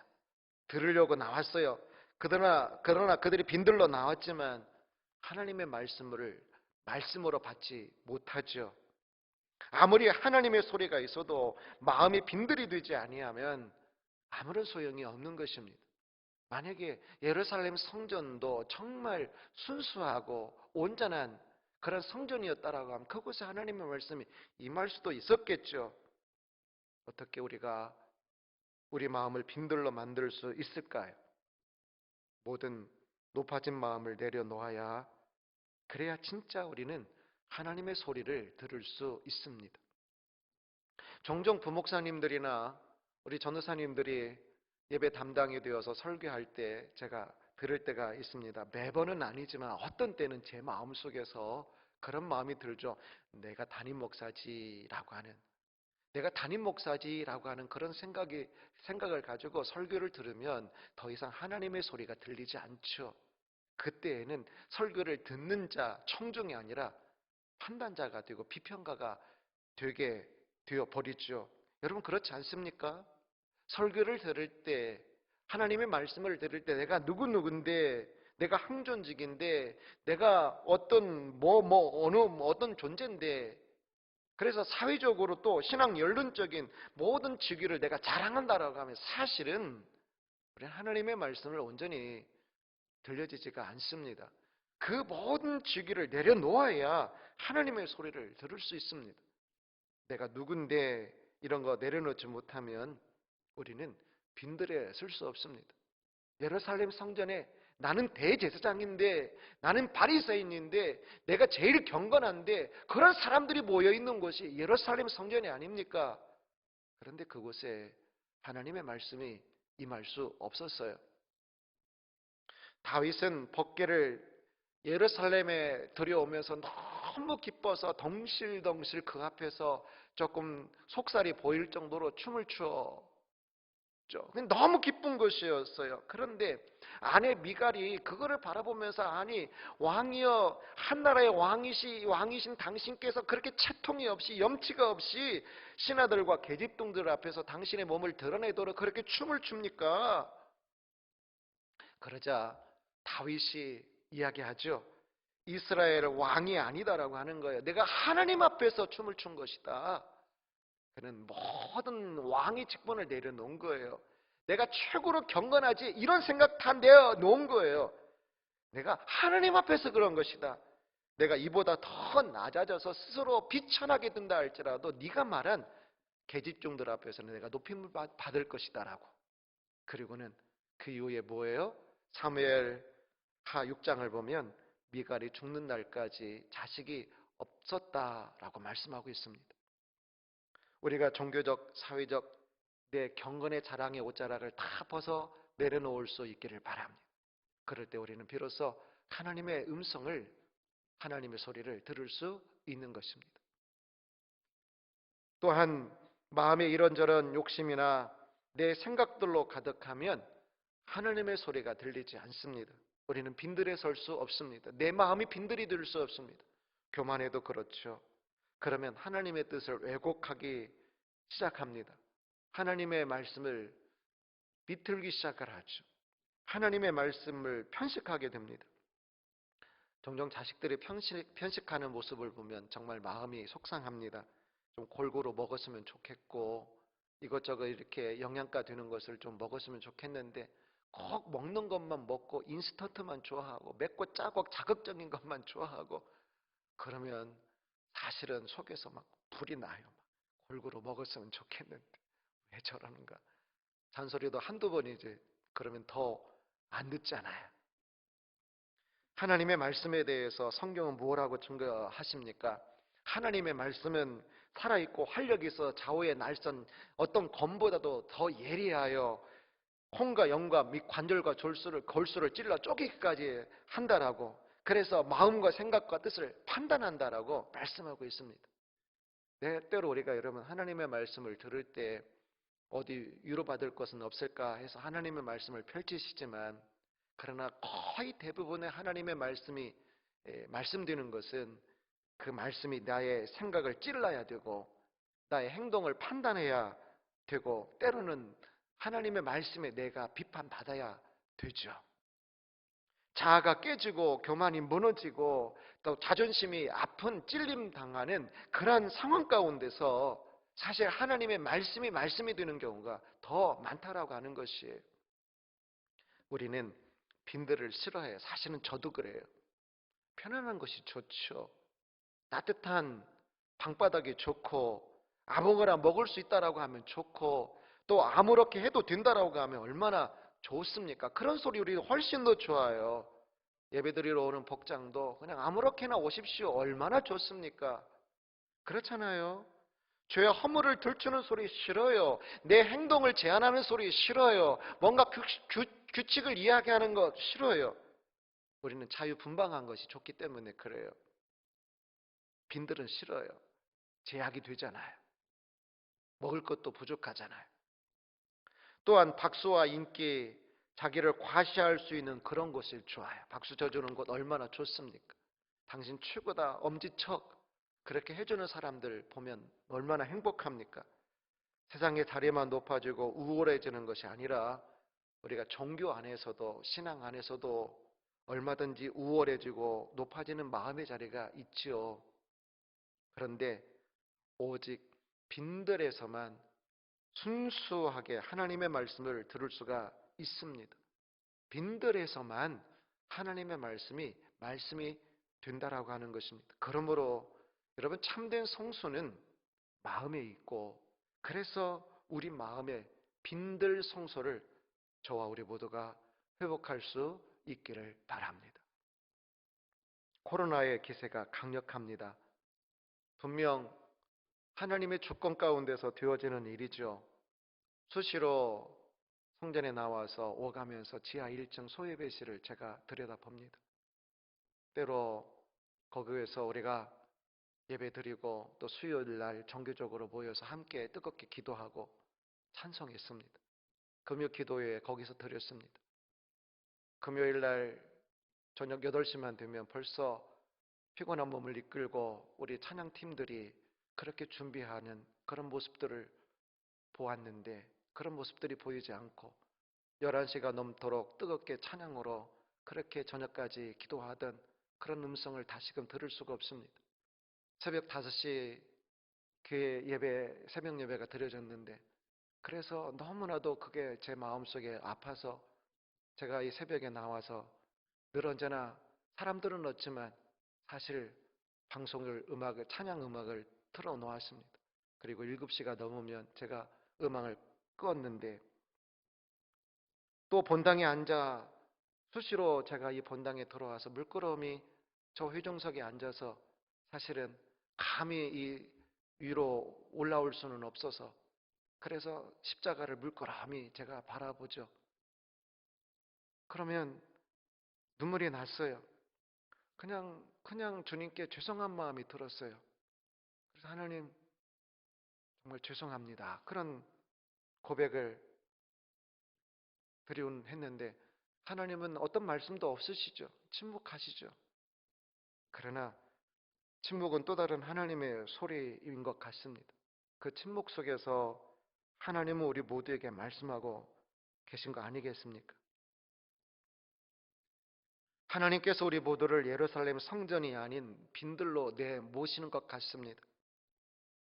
들으려고 나왔어요. 그러나 그들이 빈들로 나왔지만 하나님의 말씀으로 받지 못하죠. 아무리 하나님의 소리가 있어도 마음이 빈들이 되지 아니하면 아무런 소용이 없는 것입니다. 만약에 예루살렘 성전도 정말 순수하고 온전한 그런 성전이었다라고 하면 그곳에 하나님의 말씀이 임할 수도 있었겠죠. 어떻게 우리가 우리 마음을 빈들로 만들 수 있을까요? 모든 높아진 마음을 내려놓아야, 그래야 진짜 우리는 하나님의 소리를 들을 수 있습니다. 종종 부목사님들이나 우리 전도사님들이 예배 담당이 되어서 설교할 때 제가 들을 때가 있습니다. 매번은 아니지만 어떤 때는 제 마음속에서 그런 마음이 들죠. 내가 담임 목사지라고 하는 그런 생각을 가지고 설교를 들으면 더 이상 하나님의 소리가 들리지 않죠. 그때에는 설교를 듣는 자, 청중이 아니라 판단자가 되고 비평가가 되게 되어 버리죠. 여러분 그렇지 않습니까? 설교를 들을 때, 하나님의 말씀을 들을 때 내가 누군데, 내가 항존직인데, 내가 어떤 존재인데, 그래서 사회적으로 또 신앙 연륜적인 모든 직위를 내가 자랑한다라고 하면 사실은 우리는 하나님의 말씀을 온전히 들려지지가 않습니다. 그 모든 직위를 내려놓아야 하나님의 소리를 들을 수 있습니다. 내가 누군데 이런 거 내려놓지 못하면 우리는 빈들에 쓸 수 없습니다. 예루살렘 성전에 나는 대제사장인데, 나는 바리새인인데, 내가 제일 경건한데 그런 사람들이 모여 있는 곳이 예루살렘 성전이 아닙니까? 그런데 그곳에 하나님의 말씀이 임할 수 없었어요. 다윗은 법궤를 예루살렘에 들여오면서 너무 기뻐서 덩실덩실 그 앞에서 조금 속살이 보일 정도로 춤을 추었죠. 너무 기쁜 것이었어요. 그런데 아내 미갈이 그거를 바라보면서, 아니 왕이여, 한나라의 왕이신 당신께서 그렇게 채통이 없이 염치가 없이 신하들과 계집종들 앞에서 당신의 몸을 드러내도록 그렇게 춤을 춥니까? 그러자 다윗이 이야기하죠. 이스라엘 왕이 아니다라고 하는 거예요. 내가 하나님 앞에서 춤을 춘 것이다. 그는 모든 왕의 직분을 내려놓은 거예요. 내가 최고로 경건하지 이런 생각 다 내어놓은 거예요. 내가 하나님 앞에서 그런 것이다. 내가 이보다 더 낮아져서 스스로 비천하게 된다 할지라도 네가 말한 계집종들 앞에서는 내가 높임을 받을 것이다 라고. 그리고는 그 이후에 뭐예요? 사무엘하 6장을 보면 미갈이 죽는 날까지 자식이 없었다라고 말씀하고 있습니다. 우리가 종교적, 사회적 내 경건의 자랑의 옷자락을 다 벗어 내려놓을 수 있기를 바랍니다. 그럴 때 우리는 비로소 하나님의 음성을, 하나님의 소리를 들을 수 있는 것입니다. 또한 마음에 이런저런 욕심이나 내 생각들로 가득하면 하나님의 소리가 들리지 않습니다. 우리는 빈들에 설 수 없습니다. 내 마음이 빈들이 될 수 없습니다. 교만해도 그렇죠. 그러면 하나님의 뜻을 왜곡하기 시작합니다. 하나님의 말씀을 비틀기 시작을 하죠. 하나님의 말씀을 편식하게 됩니다. 종종 자식들이 편식하는 모습을 보면 정말 마음이 속상합니다. 좀 골고루 먹었으면 좋겠고 이것저것 이렇게 영양가 되는 것을 좀 먹었으면 좋겠는데 꼭 먹는 것만 먹고 인스턴트만 좋아하고 맵고 짜고 자극적인 것만 좋아하고 그러면 사실은 속에서 막 불이 나요. 막 골고루 먹었으면 좋겠는데 왜 저러는가. 잔소리도 한두 번이지 그러면 더 안 듣잖아요. 하나님의 말씀에 대해서 성경은 무엇라고 증거하십니까? 하나님의 말씀은 살아있고 활력 있어 좌우의 날선 어떤 검보다도 더 예리하여 콩과 영과 및 관절과 골수를 찔러 쪼개기까지 한다라고, 그래서 마음과 생각과 뜻을 판단한다라고 말씀하고 있습니다. 때로 우리가 여러분 하나님의 말씀을 들을 때 어디 위로받을 것은 없을까 해서 하나님의 말씀을 펼치시지만, 그러나 거의 대부분의 하나님의 말씀이 말씀드리는 것은 그 말씀이 나의 생각을 찔러야 되고 나의 행동을 판단해야 되고 때로는 하나님의 말씀에 내가 비판받아야 되죠. 자아가 깨지고 교만이 무너지고 또 자존심이 아픈 찔림 당하는 그러한 상황 가운데서 사실 하나님의 말씀이 되는 경우가 더 많다라고 하는 것이에요. 우리는 빈들을 싫어해요. 사실은 저도 그래요. 편안한 것이 좋죠. 따뜻한 방바닥이 좋고 아무거나 먹을 수 있다라고 하면 좋고 또 아무렇게 해도 된다라고 하면 얼마나 좋습니까? 그런 소리 우리 훨씬 더 좋아요. 예배드리러 오는 복장도 그냥 아무렇게나 오십시오. 얼마나 좋습니까? 그렇잖아요. 죄의 허물을 들추는 소리 싫어요. 내 행동을 제한하는 소리 싫어요. 뭔가 규칙을 이야기하는 거 싫어요. 우리는 자유분방한 것이 좋기 때문에 그래요. 빈들은 싫어요. 제약이 되잖아요. 먹을 것도 부족하잖아요. 또한 박수와 인기, 자기를 과시할 수 있는 그런 것이 좋아요. 박수 쳐주는 것 얼마나 좋습니까? 당신 최고다, 엄지척 그렇게 해주는 사람들 보면 얼마나 행복합니까? 세상의 자리만 높아지고 우월해지는 것이 아니라 우리가 종교 안에서도 신앙 안에서도 얼마든지 우월해지고 높아지는 마음의 자리가 있지요. 그런데 오직 빈들에서만 순수하게 하나님의 말씀을 들을 수가 있습니다. 빈들에서만 하나님의 말씀이 된다라고 하는 것입니다. 그러므로 여러분 참된 성수는 마음에 있고, 그래서 우리 마음의 빈들 성소를 저와 우리 모두가 회복할 수 있기를 바랍니다. 코로나의 기세가 강력합니다. 분명 하나님의 주권 가운데서 되어지는 일이죠. 수시로 성전에 나와서 오가면서 지하 1층 소예배실을 제가 들여다봅니다. 때로 거기에서 우리가 예배드리고 또 수요일 날 정기적으로 모여서 함께 뜨겁게 기도하고 찬송했습니다. 금요 기도회 거기서 드렸습니다. 금요일 날 저녁 8시만 되면 벌써 피곤한 몸을 이끌고 우리 찬양팀들이 그렇게 준비하는 그런 모습들을 보았는데, 그런 모습들이 보이지 않고 11시가 넘도록 뜨겁게 찬양으로 그렇게 저녁까지 기도하던 그런 음성을 다시금 들을 수가 없습니다. 새벽 5시 교회 예배, 새벽 예배가 드려졌는데, 그래서 너무나도 그게 제 마음속에 아파서 제가 이 새벽에 나와서 늘 언제나 사람들은 없지만 사실 찬양 음악을 틀어 놓았습니다. 그리고 7시가 넘으면 제가 음악을 껐는데, 또 본당에 앉아 수시로 제가 이 본당에 들어와서 물끄러미 저 회중석에 앉아서 사실은 감히 이 위로 올라올 수는 없어서, 그래서 십자가를 물끄러미 제가 바라보죠. 그러면 눈물이 났어요. 그냥 주님께 죄송한 마음이 들었어요. 그래서 하나님 정말 죄송합니다. 그런 고백을 했는데 하나님은 어떤 말씀도 없으시죠. 침묵하시죠. 그러나 침묵은 또 다른 하나님의 소리인 것 같습니다. 그 침묵 속에서 하나님은 우리 모두에게 말씀하고 계신 거 아니겠습니까? 하나님께서 우리 모두를 예루살렘 성전이 아닌 빈들로 내모시는 것 같습니다.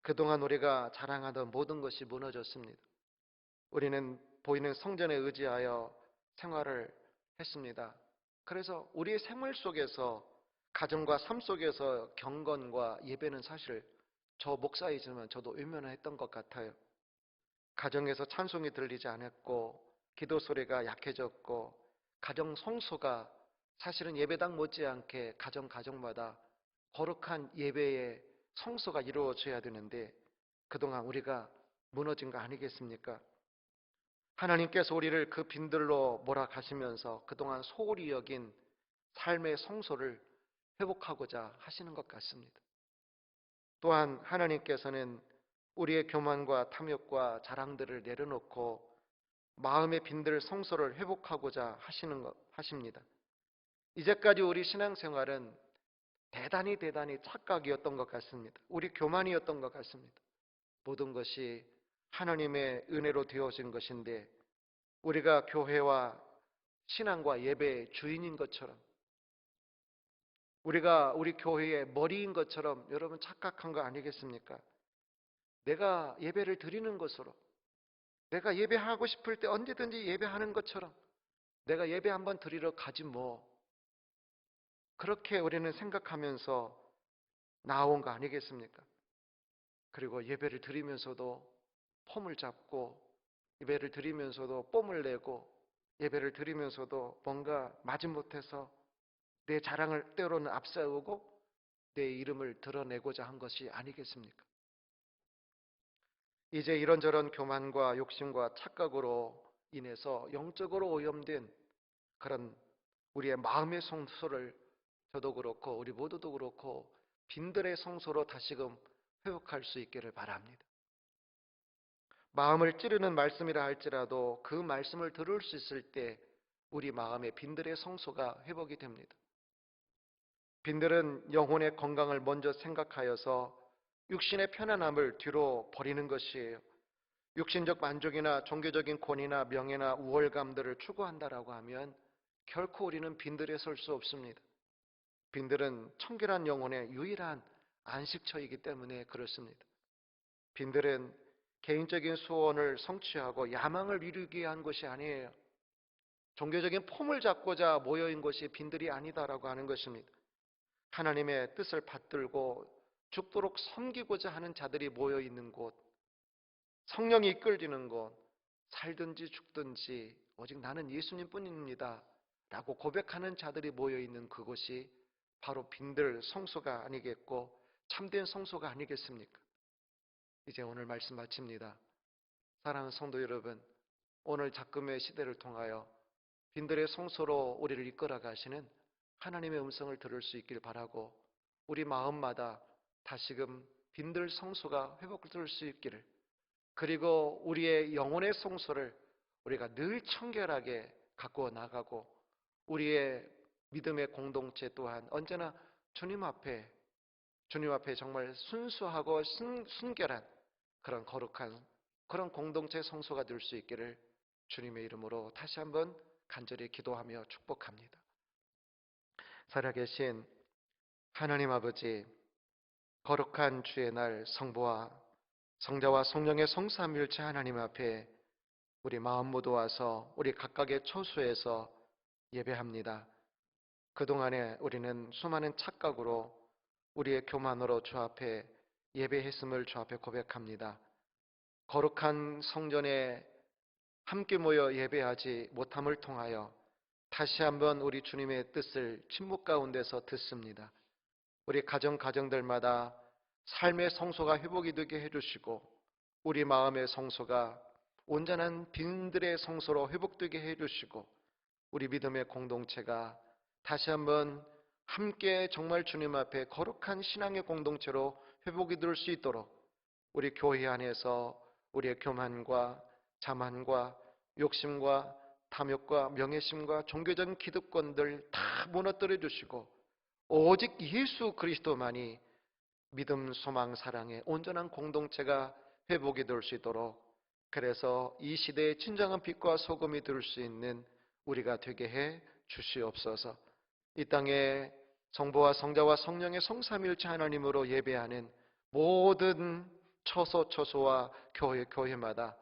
그동안 우리가 자랑하던 모든 것이 무너졌습니다. 우리는 보이는 성전에 의지하여 생활을 했습니다. 그래서 우리의 생활 속에서 가정과 삶 속에서 경건과 예배는 사실 저 목사이지만 저도 외면했던 것 같아요. 가정에서 찬송이 들리지 않았고 기도 소리가 약해졌고 가정 성소가 사실은 예배당 못지않게 가정마다 거룩한 예배의 성소가 이루어져야 되는데 그동안 우리가 무너진 거 아니겠습니까? 하나님께서 우리를 그 빈들로 몰아가시면서 그동안 소홀히 여긴 삶의 성소를 회복하고자 하시는 것 같습니다. 또한 하나님께서는 우리의 교만과 탐욕과 자랑들을 내려놓고 마음의 빈들 성소를 회복하고자 하십니다. 이제까지 우리 신앙생활은 대단히 착각이었던 것 같습니다. 우리 교만이었던 것 같습니다. 모든 것이 하나님의 은혜로 되어진 것인데 우리가 교회와 신앙과 예배의 주인인 것처럼 우리가 우리 교회의 머리인 것처럼 여러분 착각한 거 아니겠습니까? 내가 예배를 드리는 것으로 내가 예배하고 싶을 때 언제든지 예배하는 것처럼 내가 예배 한번 드리러 가지 뭐 그렇게 우리는 생각하면서 나온 거 아니겠습니까? 그리고 예배를 드리면서도 폼을 잡고 예배를 드리면서도 뽐을 내고 예배를 드리면서도 뭔가 마지못해서 내 자랑을 때로는 앞세우고 내 이름을 드러내고자 한 것이 아니겠습니까? 이제 이런저런 교만과 욕심과 착각으로 인해서 영적으로 오염된 그런 우리의 마음의 성소를 저도 그렇고 우리 모두도 그렇고 빈들의 성소로 다시금 회복할 수 있기를 바랍니다. 마음을 찌르는 말씀이라 할지라도 그 말씀을 들을 수 있을 때 우리 마음의 빈들의 성소가 회복이 됩니다. 빈들은 영혼의 건강을 먼저 생각하여서 육신의 편안함을 뒤로 버리는 것이에요. 육신적 만족이나 종교적인 권위나 명예나 우월감들을 추구한다라고 하면 결코 우리는 빈들에 설 수 없습니다. 빈들은 청결한 영혼의 유일한 안식처이기 때문에 그렇습니다. 빈들은 개인적인 소원을 성취하고 야망을 이루기 위한 것이 아니에요. 종교적인 폼을 잡고자 모여인 것이 빈들이 아니다라고 하는 것입니다. 하나님의 뜻을 받들고 죽도록 섬기고자 하는 자들이 모여 있는 곳, 성령이 이끌리는 곳, 살든지 죽든지 오직 나는 예수님뿐입니다 라고 고백하는 자들이 모여 있는 그곳이 바로 빈들 성소가 아니겠고 참된 성소가 아니겠습니까? 이제 오늘 말씀 마칩니다. 사랑하는 성도 여러분, 오늘 작금의 시대를 통하여 빈들의 성소로 우리를 이끌어 가시는 하나님의 음성을 들을 수 있길 바라고 우리 마음마다 다시금 빈들 성소가 회복될 수 있기를, 그리고 우리의 영혼의 성소를 우리가 늘 청결하게 가꾸어 나가고 우리의 믿음의 공동체 또한 언제나 주님 앞에 정말 순수하고 순결한 그런 거룩한 그런 공동체 성소가 될 수 있기를 주님의 이름으로 다시 한번 간절히 기도하며 축복합니다. 살아계신 하나님 아버지, 거룩한 주의 날 성부와 성자와 성령의 성삼위일체 하나님 앞에 우리 마음 모두 와서 우리 각각의 처소에서 예배합니다. 그동안에 우리는 수많은 착각으로 우리의 교만으로 주 앞에 예배했음을 주 앞에 고백합니다. 거룩한 성전에 함께 모여 예배하지 못함을 통하여 다시 한번 우리 주님의 뜻을 침묵 가운데서 듣습니다. 우리 가정들마다 삶의 성소가 회복이 되게 해주시고 우리 마음의 성소가 온전한 빈들의 성소로 회복되게 해주시고 우리 믿음의 공동체가 다시 한번 함께 정말 주님 앞에 거룩한 신앙의 공동체로 회복이 될 수 있도록 우리 교회 안에서 우리의 교만과 자만과 욕심과 탐욕과 명예심과 종교적인 기득권들 다 무너뜨려 주시고 오직 예수 그리스도만이 믿음, 소망, 사랑의 온전한 공동체가 회복이 될 수 있도록, 그래서 이 시대의 진정한 빛과 소금이 될 수 있는 우리가 되게 해 주시옵소서. 이 땅에 성부와 성자와 성령의 성삼일체 하나님으로 예배하는 모든 처소처소와 교회마다,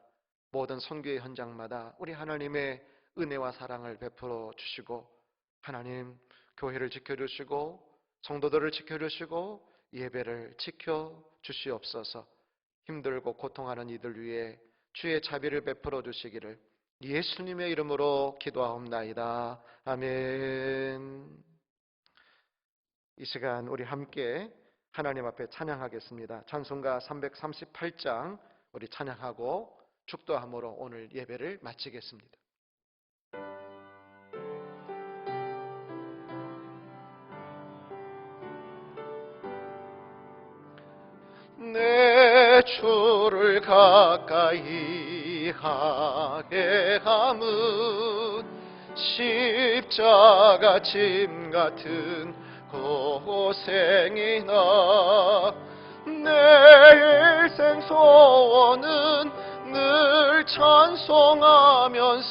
모든 선교의 현장마다 우리 하나님의 은혜와 사랑을 베풀어 주시고, 하나님 교회를 지켜주시고 성도들을 지켜주시고 예배를 지켜주시옵소서. 힘들고 고통하는 이들 위해 주의 자비를 베풀어 주시기를 예수님의 이름으로 기도하옵나이다. 아멘. 이 시간 우리 함께 하나님 앞에 찬양하겠습니다. 찬송가 338장 우리 찬양하고 축도함으로 오늘 예배를 마치겠습니다. 내 주를 가까이 하게 함은 십자가 짐 같은 고생이나 내 일생 소원은 늘 찬송하면서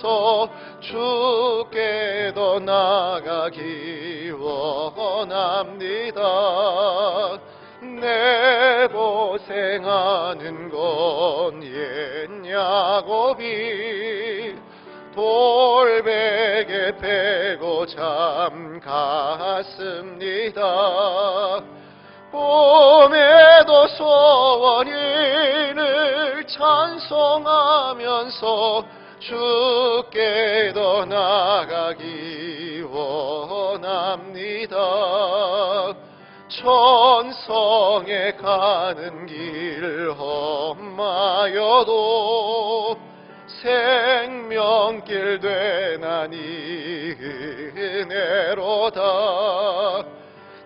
주께 더 나아가기 원합니다. 내 고생하는 건 옛 야곱이 돌베개 베고 잠 갔습니다. 봄에도 소원이 늘 찬송하면서 주께 더 나아가기 원합니다. 천성에 가는 길 험하여도 생명길 되나니 은혜로다.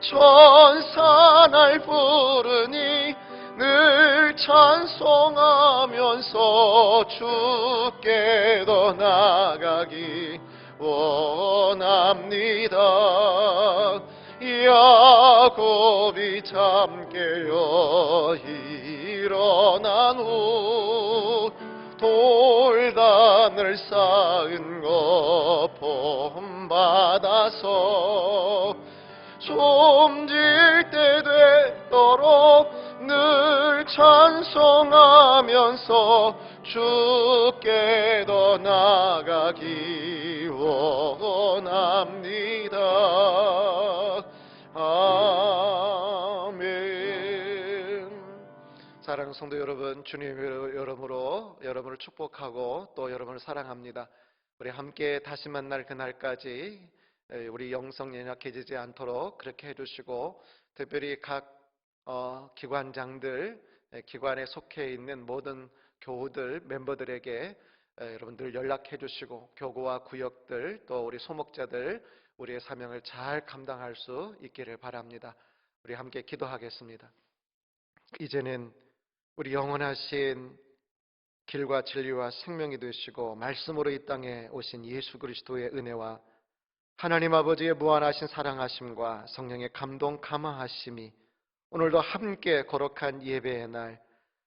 천사 날 부르니 늘 찬송하면서 주께 더 나아가기 원합니다. 야곱이 잠 깨어 일어난 후 돌단을 쌓은 거 본받아서 숨질 때 되도록 늘 찬송하면서 주께 더 나아가기 원합니다. 아멘. 사랑하는 성도 여러분, 주님의 이름으로 여러분을 축복하고 또 여러분을 사랑합니다. 우리 함께 다시 만날 그날까지 우리 영성 연약해지지 않도록 그렇게 해주시고, 특별히 각 기관장들, 기관에 속해 있는 모든 교우들, 멤버들에게 여러분들 연락해 주시고, 교구와 구역들 또 우리 소목자들 우리의 사명을 잘 감당할 수 있기를 바랍니다. 우리 함께 기도하겠습니다. 이제는 우리 영원하신 길과 진리와 생명이 되시고 말씀으로 이 땅에 오신 예수 그리스도의 은혜와 하나님 아버지의 무한하신 사랑하심과 성령의 감동 감화하심이 오늘도 함께 거룩한 예배의 날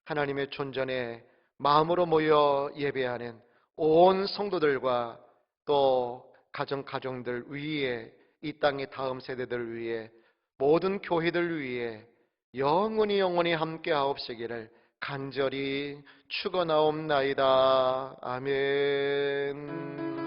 하나님의 존전에 마음으로 모여 예배하는 온 성도들과 또 가정들 위에, 이 땅의 다음 세대들 위에, 모든 교회들 위에 영원히 함께 하옵시기를 간절히 축원하옵나이다. 아멘.